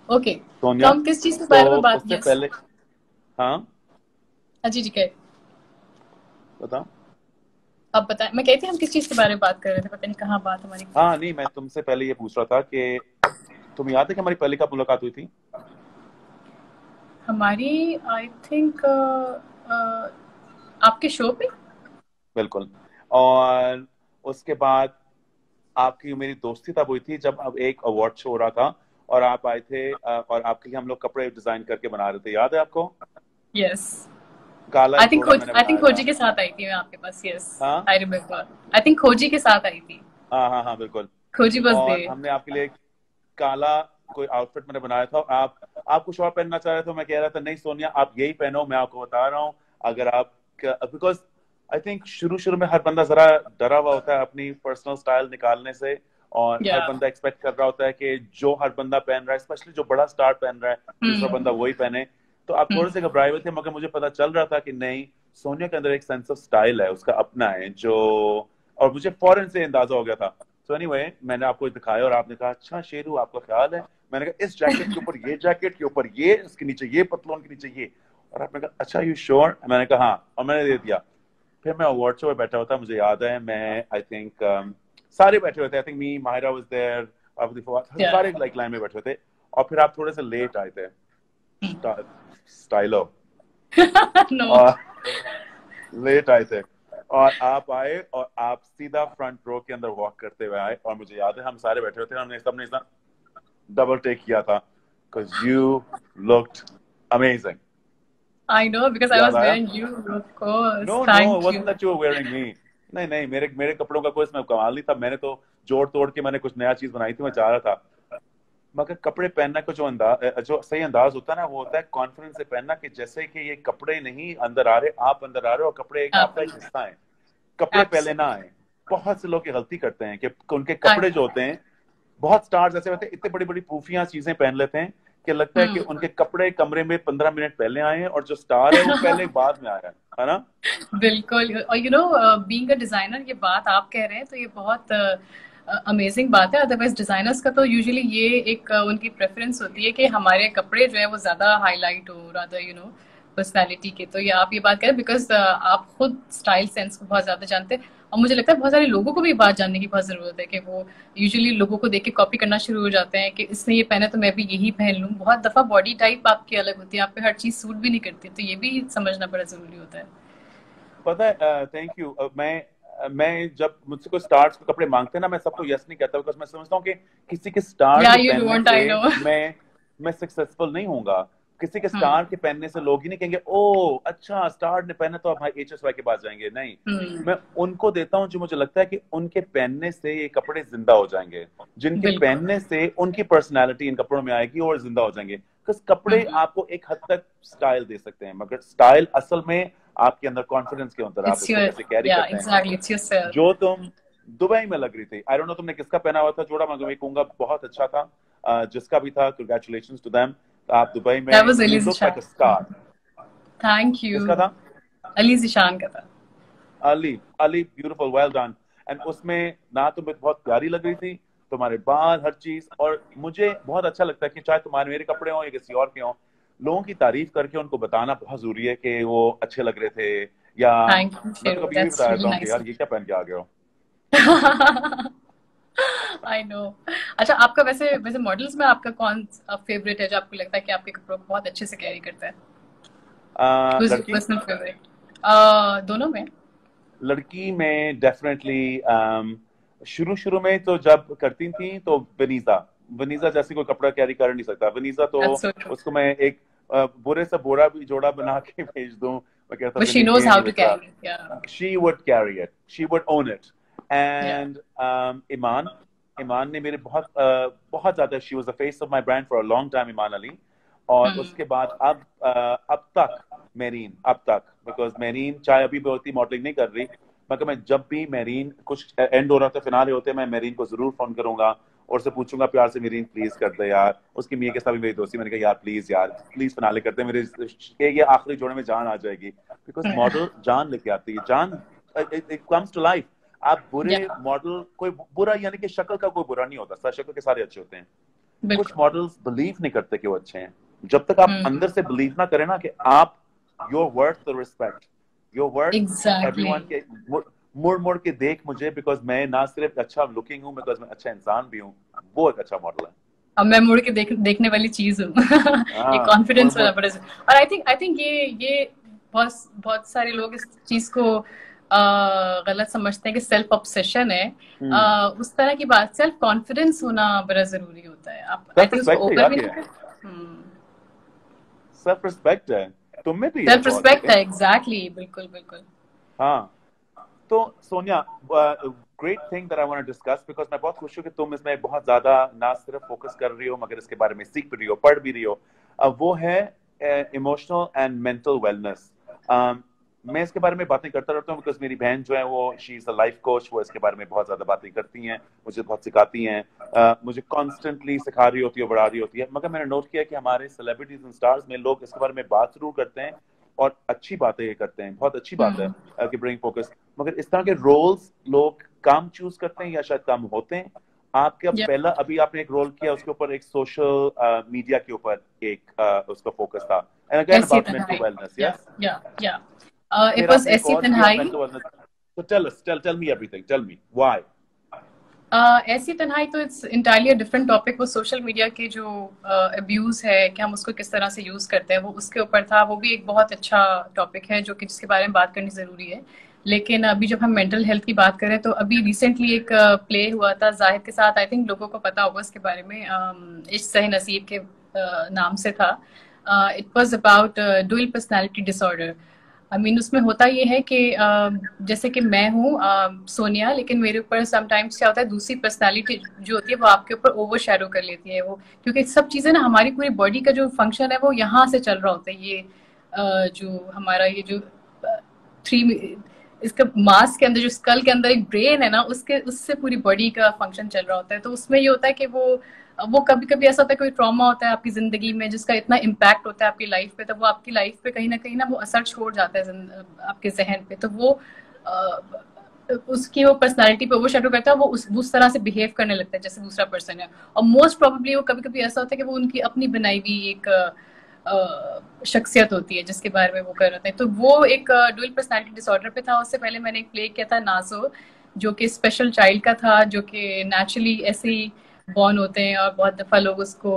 Okay, तो सोनिया। हम किस चीज के तो बारे में बात, उससे यस। पहले, हाँ जी जी, कहे। बताओ। अब बताएं, मैं कहती हम किस चीज के बारे में बात कर रहे थे, पता नहीं कहाँ बात हमारी। हाँ नहीं, मैं तुमसे पहले ये पूछ रहा था कि तुम्हें याद है कि हमारी पहली कब मुलाकात हुई थी? हमारी, आई थिंक, आपके शो पे। बिल्कुल। और उसके बाद आपकी मेरी दोस्ती तब हुई थी जब अब एक अवार्ड शो हो रहा था, और आप आए थे, और आपके लिए हम लोग कपड़े डिजाइन करके बना रहे थे, याद है आपको? यस। काला एक जोड़ा मैंने आई थिंक बनाया था। खोजी के साथ आई थी मैं आपके पास, यस। हाँ आई रिमेम्बर। आई थिंक खोजी के साथ आई थी। हाँ हाँ हाँ बिल्कुल। खोजी बस दे। और हमने आपके लिए काला कोई आउटफिट मैंने बनाया था, और आप कुछ और पहनना चाह रहे थे, मैं कह रहा था नहीं सोनिया आप यही पहनो, मैं आपको बता रहा हूँ। अगर आप, बिकॉज आई थिंक शुरू शुरू में हर बंदा जरा डरा हुआ होता है अपनी पर्सनल स्टाइल निकालने से, और या। हर बंदा एक्सपेक्ट कर रहा होता है कि जो हर बंदा पहन रहा है, स्पेशली जो बड़ा स्टार पहन रहा है, दूसरा बंदा वही पहने। तो आप थोड़े से घबराए हुए थे, मगर मुझे पता चल रहा था कि नहीं, सोनिया के अंदर एक सेंस ऑफ स्टाइल है, उसका अपना है जो, और मुझे फौरन से अंदाजा हो गया था। सो एनीवे, मैंने आपको दिखाया और आपने कहा अच्छा शेरू आपका ख्याल है। मैंने कहा इस जैकेट के ऊपर ये, जैकेट के ऊपर ये, इसके नीचे ये, पतलून के नीचे ये। और आपने कहा अच्छा यू श्योर? मैंने कहा हाँ, और मैंने दे दिया। फिर मैं अवार्ड शो में बैठा हुआ था, मुझे याद है, मैं आई थिंक सारे बैठे हुए थे, I think me Mahira was there, yeah. सारे लाइक लाइन में बैठे हुए थे। और फिर आप थोड़े से लेट आए थे, स्टाइलो, नो। और लेट आए थे। और आप आए और आप सीधा फ्रंट रो के अंदर वॉक करते हुए आए, और मुझे याद है हम सारे बैठे हुए थे, हमने सबने डबल टेक किया था, because you looked amazing। I know, because I याद वॉज आया? Wearing you. Of course, no no, it thank you. wasn't that you were wearing me। नहीं नहीं, मेरे मेरे कपड़ों का कोई इसमें कमाल नहीं था, मैंने तो जोड़ तोड़ के मैंने कुछ नया चीज बनाई थी, मैं चाह रहा था। मगर कपड़े पहनने का जो अंदाज, जो सही अंदाज होता है ना, वो होता है कॉन्फिडेंस से पहनना, कि जैसे कि ये कपड़े नहीं अंदर आ रहे, आप अंदर आ रहे हो, और कपड़े एक आपका एक हिस्सा है, कपड़े पहले ना एब्सोल्युटली। आए। बहुत से लोग ये गलती करते हैं कि उनके कपड़े जो होते हैं, बहुत स्टार्स ऐसे होते हैं, इतने बड़ी बड़ी पूफियां चीजें पहन लेते हैं कि लगता है कि उनके कपड़े कमरे में 15 मिनट पहले आए हैं, और जो स्टार है वो पहले बाद में आया है ना? बिल्कुल। और बीइंग अ डिजाइनर, ये बात आप कह रहे हैं तो ये बहुत अमेजिंग बात है। अदरवाइज डिजाइनर्स का तो यूजुअली ये एक उनकी प्रेफरेंस होती है कि हमारे कपड़े जो है वो ज्यादा हाईलाइट हो, रादर पर्सनैलिटी के। तो ये आप ये बात करें बिकॉज आप खुद स्टाइल सेंस को बहुत ज्यादा जानते हैं। और मुझे लगता है बहुत सारे लोगों को भी ये बात जानने की बहुत जरूरत है कि वो यूजुअली लोगों को देख के कॉपी करना शुरू हो जाते हैं कि इसने ये पहना तो मैं भी यही पहन लूं। बहुत दफा बॉडी टाइप आपकी अलग होती है, आप पे हर चीज सूट भी नहीं करती, तो ये भी समझना बड़ा जरूरी होता है। पता है, थैंक यू। मैं जब मुझसे कोई स्टार्स के कपड़े मांगते हैं ना, मैं सबको यस नहीं कहता, बिकॉज मैं समझता हूँ कि किसी के स्टार या के यू पहनने डोंट, से आई नो। मैं सक्सेसफुल नहीं होऊंगा। किसी के स्टार के पहनने से लोग ही नहीं कहेंगे ओ अच्छा स्टार ने पहना तो आप भाई HSY के पास जाएंगे, नहीं। मैं उनको देता हूँ जो मुझे लगता है कि उनके पहनने से ये कपड़े जिंदा हो जाएंगे, जिनके बिल्कुल। पहनने से उनकी पर्सनालिटी इन कपड़ों में आएगी और जिंदा हो जाएंगे। बिकॉज कपड़े आपको एक हद तक स्टाइल दे सकते हैं, मगर स्टाइल असल में आपके अंदर कॉन्फिडेंस के अंदर, आप इट्स उसको योर, कैसे कैरी या करते हैं। Exactly, it's your self. जो तुम दुबई में लग रही थी, आई डोंट नो तुमने किसका पहना हुआ था जोड़ा, मगर मैं कहूंगा बहुत अच्छा था। जिसका भी था, कंग्रेचुलेशंस टू देम। आप दुबई दैट में, was you Ali look like a Zeeshan. Star. Thank you. किसका था? अली जिशान का था। Ali. Ali, beautiful, well done. And उसमें ना तुम बहुत प्यारी लग रही थी, तुम्हारे बाल, हर चीज। और मुझे बहुत अच्छा लगता है कि चाहे तुम्हारे मेरे कपड़े हों या किसी और के हों, लोगों की तारीफ करके उनको बताना बहुत जरूरी है कि वो अच्छे लग रहे थे। या थैंक यू मैं तो शेरू, कभी ये भी दैट्स बता रियली देता हूँ कि नाइस यार ऑफ ये क्या पहन के आ गए हो। I know. अच्छा, आपका वैसे वैसे मॉडल्स में आपका कौन फेवरेट है जो आपको लगता है कि आपके कपड़ों को बहुत अच्छे से कैरी करता है? हु इज योर लड़की। Personal favourite? दोनों में। लड़की में डेफिनेटली, शुरू शुरू में तो जब करती थी तो वनीजा, वनीजा जैसे कोई कपड़ा कैरी कर नहीं सकता। वनीजा तो दैट्स सो ट्रू। उसको मैं एक बुरे से बोरा भी जोड़ा बना के भेज दूं, मैं कहता बट शी विनी नोज ये हाउ नहीं टू बच रहा। Carry, yeah. She would carry it, she would own it. Yeah. And Iman, Iman ने मेरे बहुत ज्यादा, she was the face of my brand for a long time, Iman Ali. और उसके बाद अब तक मेरीन, अब तक, बिकॉज मेरीन चाहे अभी भी होती मॉडलिंग नहीं कर रही, मगर मैं जब भी मेरीन कुछ एंड हो रहा था, फिनाले होते, मैं मेरीन को जरूर फोन करूंगा और से पूछूंगा प्यार से, मेरीन प्लीज कर दे यार। उसकी मियाँ के साथ भी मेरी दोस्ती, मैंने कहा यार प्लीज फिनाले करते हैं, मेरे ये आखिरी जोड़े में जान आ जाएगी। बिकॉज मॉडल जान लेके आती है, जान, इट कम्स टू लाइफ। आप बुरे या। मॉडल, कोई बुरा यानी कि शक्ल का कोई बुरा नहीं होता, सर शक्ल के सारे अच्छे होते हैं। कुछ मॉडल्स बिलीव नहीं करते कि वो अच्छे हैं। जब तक आप अंदर से बिलीव ना करें ना कि आप your worth the respect, your worth everyone के, मुड़ मुड़ के देख मुझे बिकॉज मैं ना सिर्फ अच्छा लुकिंग हूँ, बिकॉज मैं अच्छा इंसान भी हूँ, वो एक अच्छा मॉडल है। अब मैं मुड़ के देखने वाली चीज हूँ। ये कॉन्फिडेंस वाला बड़ा। और आई थिंक ये बहुत बहुत सारे लोग इस चीज को गलत समझते हैं कि सेल्फ ऑब्सेशन है। उस तरह की बात, सेल्फ कॉन्फिडेंस होना बड़ा जरूरी होता है। आप आई थिंक उसको ओवर भी नहीं। सेल्फ रिस्पेक्ट है, तुम में भी है, सेल्फ रिस्पेक्ट है, एग्जैक्टली, बिल्कुल बिल्कुल। हाँ, तो Sonia, great thing that I want to discuss, because मैं बहुत खुश हूँ कि तुम इसमें बहुत ज्यादा ना सिर्फ फोकस कर रही हो मगर इसके बारे में सीख भी रही हो, पढ़ भी रही हो। वो है इमोशनल एंड मेंटल वेलनेस। मैं इसके बारे में बातें करता रहता हूँ बिकॉज मेरी बहन जो है वो she is a life coach, वो इसके बारे में बहुत ज्यादा बातें करती हैं, मुझे बहुत सिखाती हैं, मुझे कॉन्स्टेंटली सिखा रही होती है, बढ़ा रही होती है। मगर मैंने नोट किया कि हमारे सेलिब्रिटीज एंड स्टार्स में लोग इसके बारे में बात जरूर करते हैं और अच्छी बातें ये करते हैं, बहुत अच्छी बात है कि ब्रिंग फोकस, मगर इस तरह के रोल्स लोग कम चूज करते हैं या शायद कम होते हैं। आपके पहला अभी आपने एक रोल किया, उसके ऊपर एक सोशल मीडिया के ऊपर एक उसका फोकस था, and again about mental wellness. Yes, it was ऐसी तन्हाई। So tell me everything, tell me why। ऐसी तन्हाई तो इट्स इंटायरली डिफरेंट टॉपिक। वो सोशल मीडिया के जो अब्यूज है कि हम उसको किस तरह से यूज करते हैं, वो उसके ऊपर था। वो भी एक बहुत अच्छा टॉपिक है जो कि जिसके बारे में बात करनी जरूरी है। लेकिन अभी जब हम मेंटल हेल्थ की बात करें तो अभी रिसेंटली एक प्ले हुआ था जाहिद के साथ, आई थिंक लोगों को पता होगा इसके बारे में, इश्क सही नसीब के नाम से था। It was about dual personality disorder. I mean उसमें होता ये है कि जैसे कि मैं हूँ सोनिया, लेकिन मेरे ऊपर समटाइम्स क्या होता है, दूसरी पर्सनालिटी जो होती है वो आपके ऊपर ओवर शैडो कर लेती है। वो क्योंकि सब चीजें ना, हमारी पूरी बॉडी का जो फंक्शन है वो यहाँ से चल रहा होता है। ये जो हमारा ये जो थ्री इसका मास के अंदर, जो स्कल के अंदर एक ब्रेन है ना, उससे पूरी बॉडी का फंक्शन चल रहा होता है। तो उसमें ये होता है कि वो कभी कभी ऐसा होता है, कोई ट्रॉमा होता है आपकी जिंदगी में जिसका इतना इम्पैक्ट होता है आपकी लाइफ पे, तो वो आपकी लाइफ पे कहीं ना वो असर छोड़ जाता है आपके जहन पे। तो वो उसकी वो पर्सनालिटी पे वो शेडो करता है, वो उस तरह से बिहेव करने लगता है जैसे दूसरा पर्सन है। और मोस्ट प्रोबेबली वो कभी कभी ऐसा होता है कि वो उनकी अपनी बनाई हुई एक शख्सियत होती है जिसके बारे में वो कर रहे थे। तो वो एक डुअल पर्सनालिटी डिसऑर्डर पे था। उससे पहले मैंने एक प्ले किया था नाजो, जो कि स्पेशल चाइल्ड का था, जो कि नेचुरली ऐसे ही बॉर्न होते हैं। और बहुत दफा लोग उसको,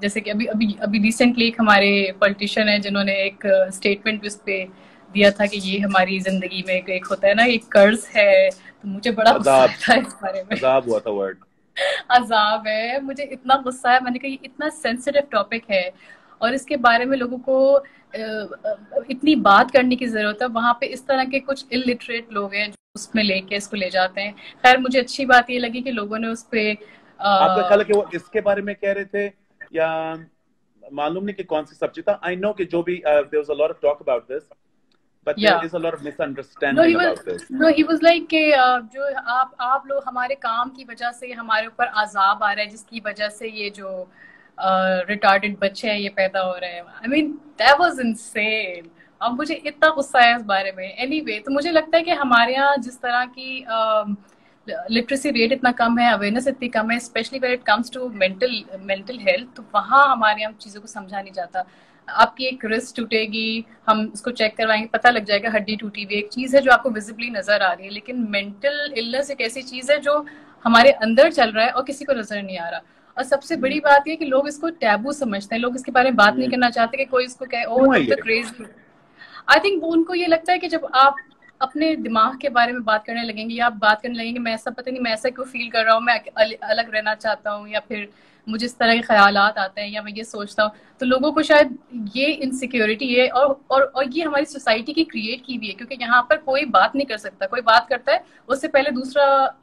जैसे कि अभी रिसेंटली एक हमारे पॉलिटिशियन है जिन्होंने एक स्टेटमेंट उस पे दिया था कि ये हमारी जिंदगी में एक होता है ना, एक कर्ज है। तो मुझे बड़ा गुस्सा था इस बारे में। अजाब हुआ था वर्ड, अजाब है। मुझे इतना गुस्सा है, मैंने कहा ये इतना सेंसिटिव टॉपिक है और इसके बारे में लोगों को इतनी बात करने की जरूरत है। वहां पे इस तरह के कुछ इलिटरेट लोग हैं जो उसमें लेके इसको ले जाते हैं। खैर मुझे अच्छी बात ये लगी कि लोगों ने उस पे आपका ख्याल है कि वो इसके बारे में कह रहे थे या मालूम नहीं कि कौन सी सब्जेक्ट था। आई नो कि जो भी there was a lot of talk about this, but there is a lot of misunderstanding about this. No, he was like कि जो आप लोग हमारे काम की वजह से हमारे ऊपर अजाब आ रहा है, जिसकी वजह से ये जो रिटार्डेड बच्चे हैं ये पैदा हो रहे हैं। I mean that was insane. अब मुझे इतना गुस्सा है इस बारे में। एनीवे, तो मुझे लगता है कि हमारे यहाँ जिस तरह की लिटरेसी रेट इतना कम है, अवेयरनेस इतनी कम है, specially when it comes to mental health, तो वहाँ हमारे यहाँ चीज़ों को समझा नहीं जाता। आपकी एक रिस्ट टूटेगी, हम उसको चेक करवाएंगे, पता लग जाएगा हड्डी टूटी हुई एक चीज है जो आपको विजिबली नजर आ रही है। लेकिन मेंटल इलनेस एक ऐसी चीज है जो हमारे अंदर चल रहा है और किसी को नजर नहीं आ रहा। और सबसे बड़ी बात यह कि लोग इसको टैबू समझते हैं, लोग इसके बारे में बात नहीं करना चाहते कि कोई इसको कहे ओह तुम तो क्रेजी। आई थिंक उनको ये लगता है कि जब आप अपने दिमाग के बारे में बात करने लगेंगे या आप बात करने लगेंगे मैं ऐसा पता नहीं मैं ऐसा क्यों फील कर रहा हूँ, मैं अलग रहना चाहता हूँ, या फिर मुझे इस तरह के ख्यालात आते हैं, या मैं ये सोचता हूँ, तो लोगों को शायद ये इनसिक्योरिटी है। और ये हमारी सोसाइटी की क्रिएट की भी है, क्योंकि यहाँ पर कोई बात नहीं कर सकता। कोई बात करता है उससे पहले दूसरा,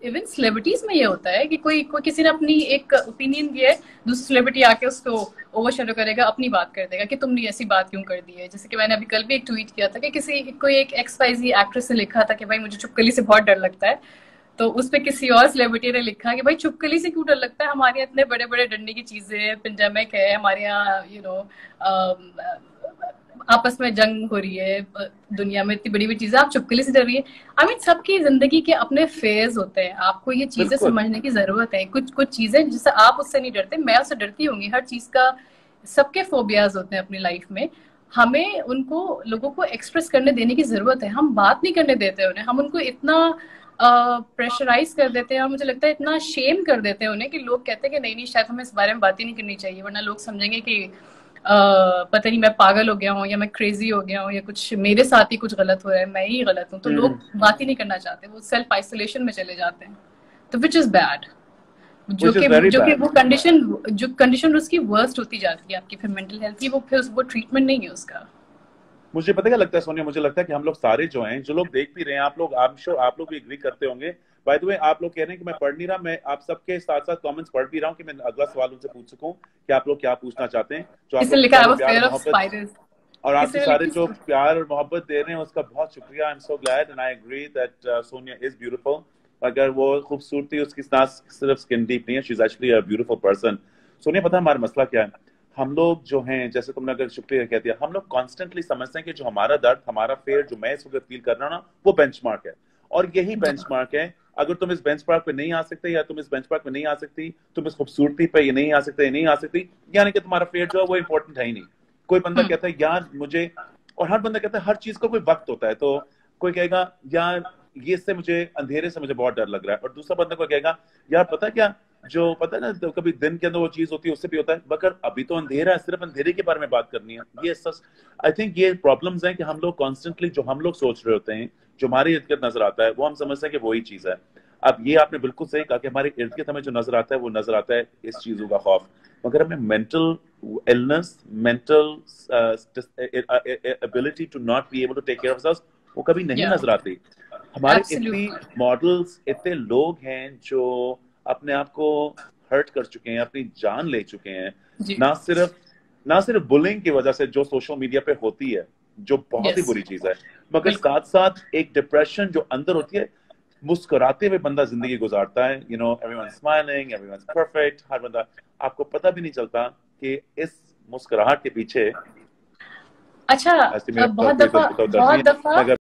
इवन सेलिब्रिटीज में ये होता है कि कोई किसी ने अपनी एक ओपिनियन दिया है, दूसरी सेलिब्रिटी आके उसको ओवरशैडो करेगा, अपनी बात कर देगा कि तुमने ऐसी बात क्यों कर दी है। जैसे कि मैंने अभी कल भी एक ट्वीट किया था कि कोई एक XYZ एक्ट्रेस ने लिखा था कि भाई मुझे चुपकली से बहुत डर लगता है। तो उस पर किसी और सेलिब्रिटी ने लिखा कि भाई चुपकली से क्यों डर लगता है, हमारे यहाँ इतने बड़े बड़े डंडे की चीजें, पेंडेमिक है हमारे यहाँ, आपस में जंग हो रही है, दुनिया में इतनी बड़ी बड़ी चीजें आप चुपकली से डर रही है। आई मीन सबकी जिंदगी के अपने फेज होते हैं, आपको ये चीजें बिल्कुल। समझने की जरूरत है। कुछ कुछ चीजें जिससे आप उससे नहीं डरते, मैं उससे डरती होंगी, हर चीज का सबके फोबियाज होते हैं अपनी लाइफ में। हमें उनको लोगों को एक्सप्रेस करने देने की जरूरत है, हम बात नहीं करने देते उन्हें, हम उनको इतना प्रेशराइज कर देते हैं और मुझे लगता है इतना शेम कर देते हैं उन्हें कि लोग कहते हैं कि नहीं नहीं शायद हमें इस बारे में बात ही नहीं करनी चाहिए, वरना लोग समझेंगे कि पता नहीं मैं पागल हो गया हूँ या मैं क्रेजी हो गया हूँ या कुछ मेरे साथ ही कुछ गलत हो रहा है, मैं ही गलत हूँ। तो लोग बात ही नहीं करना चाहते, वो सेल्फ आइसोलेशन में चले जाते हैं, तो which is bad. Which is very जो कि बैड। वो कंडीशन, जो कंडीशन उसकी वर्स्ट होती जाती है आपकी फिर मेंटल हेल्थ की, वो फिर वो ट्रीटमेंट नहीं है उसका। मुझे पता क्या लगता है सोनिया, मुझे लगता है कि हम लोग सारे जो हैं, जो लोग देख भी रहे हैं, आप लोग, आई एम श्योर आप लोग भी एग्री करते होंगे। बाय द वे, आप लोग कह रहे हैं कि मैं पढ़ नहीं रहा, मैं आप सबके साथ साथ कमेंट्स पढ़ भी रहा हूँ कि मैं अगला सवाल उनसे पूछ सकूं कि आप लोग क्या पूछना चाहते हैं। जो आप इसने लोग लिखा है सारे वो प्यार फेयर और ऑफ मोहब्बत, स्पाइडर्स, और आप जी इसने सारे लिखी। जो प्यार और मोहब्बत दे रहे हैं उसका बहुत शुक्रिया। I am so glad and I agree that Sonia is beautiful. अगर वो खूबसूरती उसकी ना सिर्फ स्किन डीप नहीं है, she is actually a beautiful person. Sonia पता है हमारा मसला क्या है? हम लोग जो हैं, जैसे तुमने अगर शुक्रिया कह दिया, हम लोग कॉन्स्टेंटली समझते हैं कि जो हमारा दर्द, हमारा फेयर, जो मैं इस वक्त फील कर रहा हूँ ना, वो बेंचमार्क है। और यही बेंचमार्क है। अगर तुम इस बेंचमार्क पे नहीं आ सकते, या तुम इस बेंचमार्क पे नहीं आ सकती, तुम इस खूबसूरती पे ये नहीं आ सकते, ये नहीं आ सकती, यानी कि तुम्हारा फेयर जो है वो इंपॉर्टेंट है ही नहीं। कोई बंदा कहता है यार मुझे, और हर बंदा कहता है हर चीज का कोई वक्त होता है। तो कोई कहेगा यार ये से मुझे, अंधेरे से मुझे बहुत डर लग रहा है, और दूसरा बंदा कोई कहेगा यार पता क्या, जो पता है ना, तो कभी दिन के अंदर वो चीज होती है उससे भी होता है, मगर अभी तो अंधेरा है, सिर्फ अंधेरे के बारे में बात करनी है। ये सच, आई थिंक ये प्रॉब्लम्स हैं कि हम लोग कॉन्स्टेंटली जो हम लोग सोच रहे होते हैं, जो हमारे इर्द गिर्द नजर आता है, वो हम समझते हैं कि वही चीज है। अब ये आपने बिल्कुल सही कहा कि हमारे इर्द गिर्द हमें जो नजर आता है वो नजर आता है इस चीजों का खौफ, मगर हमें mental illness, mental ability to not be able to take care of us, वो कभी नहीं या नजर आती। हमारे इतनी एब्सोल्युटली। मॉडल्स, इतने लोग हैं जो अपने आप को हर्ट कर चुके हैं, अपनी जान ले चुके हैं, जी। ना सिर्फ बुलिंग की वजह से जो सोशल मीडिया पे होती है, जो बहुत ही यस। बुरी चीज है, मगर बिल्कुल। साथ साथ एक डिप्रेशन जो अंदर होती है। मुस्कुराते हुए बंदा जिंदगी गुजारता है, you know, everyone smiling, everyone perfect, हर बंदा, आपको पता भी नहीं चलता कि इस मुस्कुराहट के पीछे, अच्छा, ऐसे मेरे बहुत कोई तो दफा बताओ दर्द नहीं बहुत है, दफा मगर